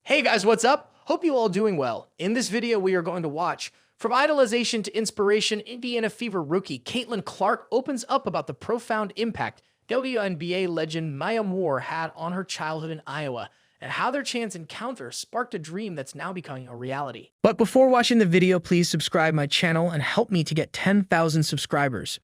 Hey guys, what's up? Hope you all doing well. In this video, we are going to watch From Idolization to Inspiration, Indiana Fever rookie Caitlin Clark opens up about the profound impact WNBA legend Maya Moore had on her childhood in Iowa, and how their chance encounter sparked a dream that's now becoming a reality. But before watching the video, please subscribe my channel and help me to get 10,000 subscribers.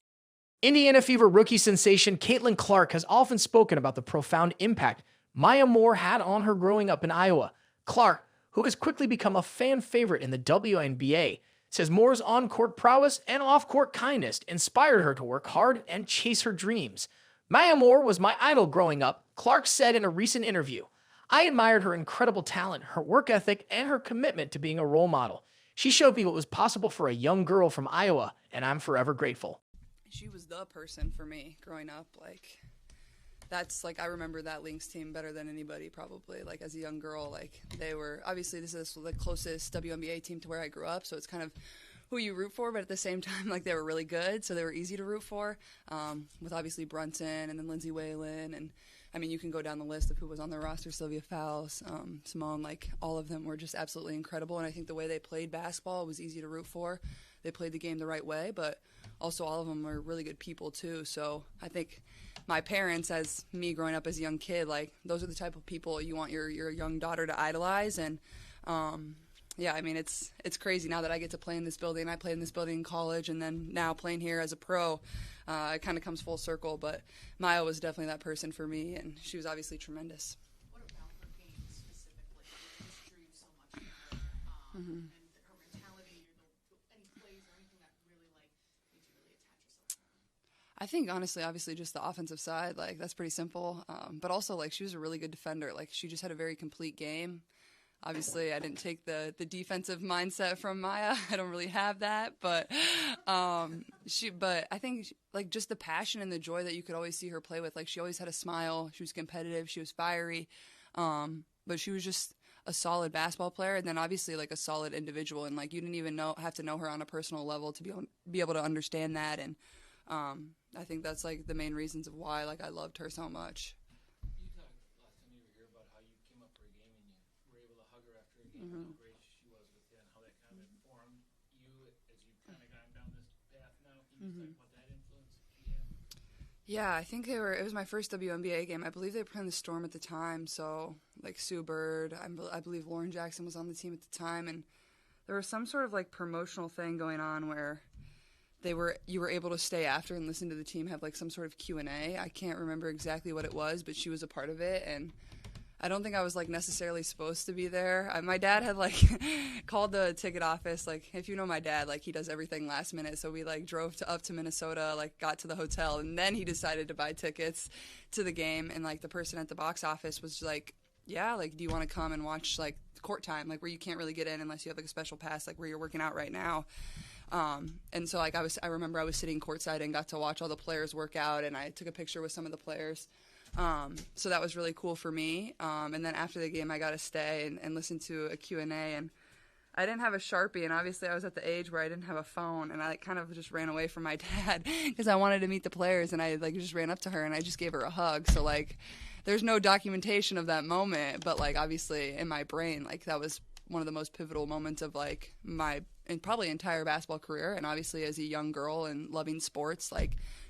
Indiana Fever rookie sensation Caitlin Clark has often spoken about the profound impact Maya Moore had on her growing up in Iowa. Clark, who has quickly become a fan favorite in the WNBA, says Moore's on-court prowess and off-court kindness inspired her to work hard and chase her dreams. Maya Moore was my idol growing up, Clark said in a recent interview. I admired her incredible talent, her work ethic, and her commitment to being a role model. She showed me what was possible for a young girl from Iowa, and I'm forever grateful. She was the person for me growing up. That's I remember that Lynx team better than anybody probably. As a young girl, they were, obviously this is the closest WNBA team to where I grew up, so it's kind of who you root for, but at the same time, they were really good, so they were easy to root for, with obviously Brunson and then Lindsay Whalen, and I mean, you can go down the list of who was on their roster, Sylvia Fowles, Simone, all of them were just absolutely incredible, and I think the way they played basketball was easy to root for. They played the game the right way, but also all of them were really good people too, so I think my parents, as me growing up as a young kid, those are the type of people you want your young daughter to idolize, and yeah, I mean, it's crazy now that I get to play in this building. I played in this building in college, and then now playing here as a pro, it kind of comes full circle, but Maya was definitely that person for me, and she was obviously tremendous. What about her game specifically? What drew you so much to her, and her mentality, any plays or anything that really made you really attach yourself to her? I think honestly, obviously, just the offensive side, that's pretty simple, but also she was a really good defender. She just had a very complete game. Obviously, I didn't take the defensive mindset from Maya. I don't really have that, but but I think just the passion and the joy that you could always see her play with. She always had a smile. She was competitive. She was fiery, but she was just a solid basketball player, and then obviously a solid individual. And you didn't even have to know her on a personal level to be able to understand that. And I think that's the main reasons of why I loved her so much. How great she was with you and how that kind of informed you as you kind of gone down this path now. Can you talk about that influence she had? Yeah, I think it was my first WNBA game. I believe they were playing the Storm at the time, so Sue Bird, I believe Lauren Jackson was on the team at the time, and there was some sort of promotional thing going on where you were able to stay after and listen to the team have some sort of Q&A. I can't remember exactly what it was, but she was a part of it, and I don't think I was necessarily supposed to be there. My dad had called the ticket office. If you know my dad, he does everything last minute. So we drove up to Minnesota, got to the hotel, and then he decided to buy tickets to the game. And the person at the box office was yeah, do you want to come and watch court time, where you can't really get in unless you have a special pass, where you're working out right now. And so I remember I was sitting courtside and got to watch all the players work out, and I took a picture with some of the players. So that was really cool for me. And then after the game, I got to stay and listen to a Q&A. And I didn't have a Sharpie, and obviously I was at the age where I didn't have a phone, and I kind of just ran away from my dad because I wanted to meet the players, and I just ran up to her and I just gave her a hug. So there's no documentation of that moment, but obviously in my brain, that was one of the most pivotal moments of my and probably entire basketball career. And obviously as a young girl and loving sports,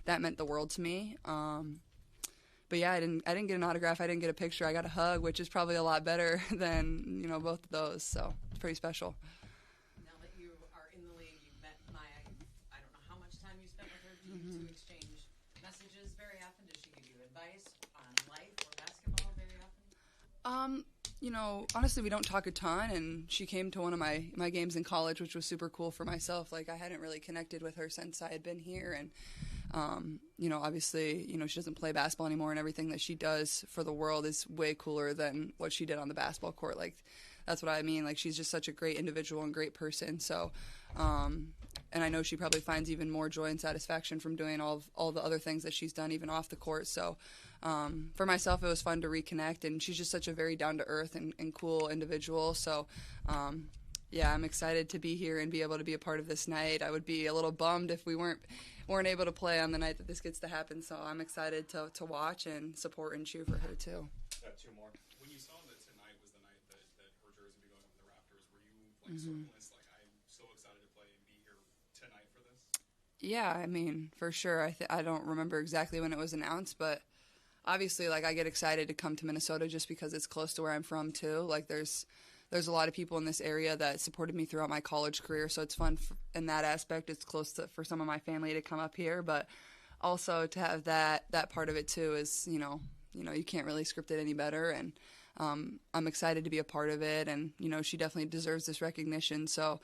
that meant the world to me. But yeah, I didn't get an autograph. I didn't get a picture. I got a hug, which is probably a lot better than both of those. So it's pretty special. Now that you are in the league, you've met Maya. I don't know how much time you spent with her. Do you exchange messages very often? Does she give you advice on life or basketball very often? Honestly, we don't talk a ton, and she came to one of my games in college, which was super cool for myself. I hadn't really connected with her since I had been here, and obviously, she doesn't play basketball anymore, and everything that she does for the world is way cooler than what she did on the basketball court. That's what I mean. She's just such a great individual and great person. So, and I know she probably finds even more joy and satisfaction from doing all the other things that she's done, even off the court. So, for myself, it was fun to reconnect, and she's just such a very down-to-earth and cool individual. So, yeah, I'm excited to be here and be able to be a part of this night. I would be a little bummed if we weren't able to play on the night that this gets to happen. So I'm excited to watch and support and cheer for her too. Got two more. When you saw that tonight was the night that her certain list. Like, I'm so excited to play and be here tonight for this. Yeah, I mean, for sure. I don't remember exactly when it was announced, but obviously, like, I get excited to come to Minnesota just because it's close to where I'm from too. Like, there's a lot of people in this area that supported me throughout my college career, so it's fun in that aspect. It's close to, for some of my family to come up here, but also to have that part of it too is, you can't really script it any better, and I'm excited to be a part of it, and she definitely deserves this recognition. So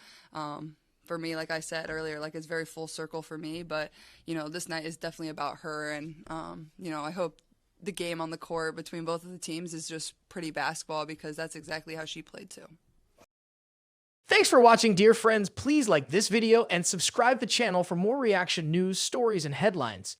for me, like I said earlier, like, it's very full circle for me, but this night is definitely about her, and I hope the game on the court between both of the teams is just pretty basketball, because that's exactly how she played too. Thanks for watching, dear friends. Please like this video and subscribe to the channel for more reaction news, stories, and headlines.